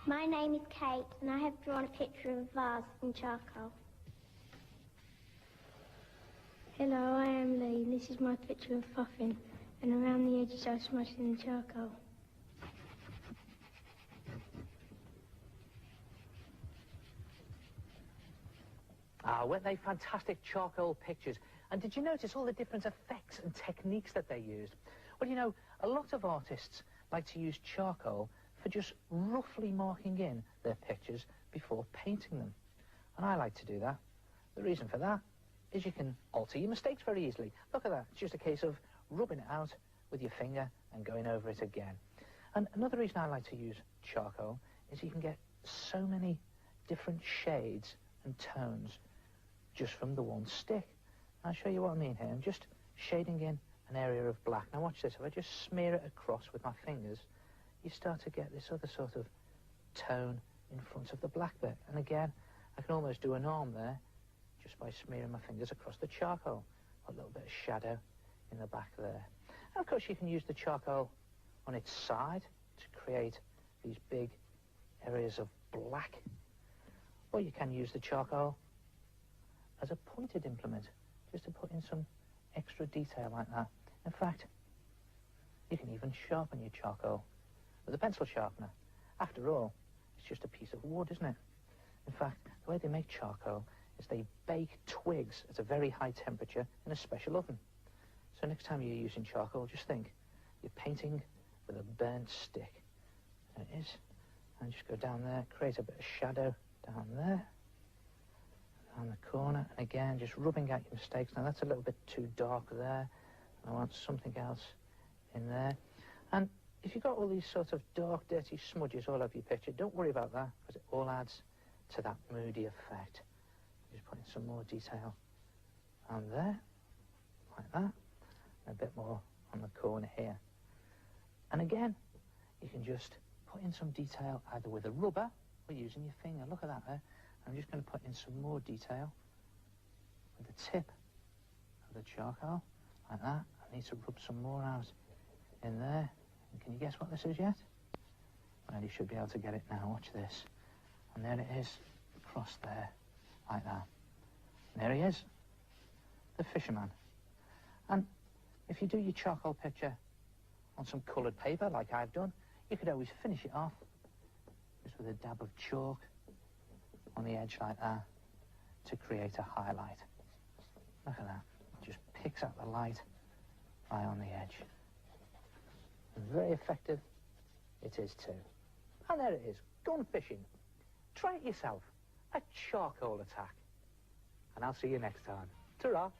My name is Kate, and I have drawn a picture of a vase in charcoal. Hello, I am Lee. This is my picture of Fuffin, and around the edges I smudged in the charcoal. Ah, weren't they fantastic charcoal pictures? And did you notice all the different effects and techniques that they used? Well, you know, a lot of artists like to use charcoal for just roughly marking in their pictures before painting them. And I like to do that. The reason for that is you can alter your mistakes very easily. Look at that. It's just a case of rubbing it out with your finger and going over it again. And another reason I like to use charcoal is you can get so many different shades and tones just from the one stick. I'll show you what I mean here. I'm just shading in an area of black. Now watch this. If I just smear it across with my fingers, you start to get this other sort of tone in front of the black bit. And again, I can almost do an arm there just by smearing my fingers across the charcoal. A little bit of shadow in the back there. And of course you can use the charcoal on its side to create these big areas of black. Or you can use the charcoal as a pointed implement, just to put in some extra detail like that. In fact, you can even sharpen your charcoal with a pencil sharpener. After all, it's just a piece of wood, isn't it? In fact, the way they make charcoal is they bake twigs at a very high temperature in a special oven. So next time you're using charcoal, just think, you're painting with a burnt stick. There it is. And just go down there, create a bit of shadow down there, down the corner, and again, just rubbing out your mistakes. Now that's a little bit too dark there. I want something else in there. And if you've got all these sort of dark, dirty smudges all over your picture, don't worry about that, because it all adds to that moody effect. Just putting some more detail on there, like that, and a bit more on the corner here. And again, you can just put in some detail either with a rubber or using your finger. Look at that there. I'm just going to put in some more detail with the tip of the charcoal, like that. I need to rub some more out in there. And can you guess what this is yet? Well, you should be able to get it now. Watch this. And there it is, across there, like that. And there he is, the fisherman. And if you do your charcoal picture on some coloured paper, like I've done, you could always finish it off just with a dab of chalk on the edge like that to create a highlight. Look at that. It just picks up the light right on the edge. And very effective it is too. And there it is, gone fishing. Try it yourself, a charcoal attack. And I'll see you next time. Ta-ra.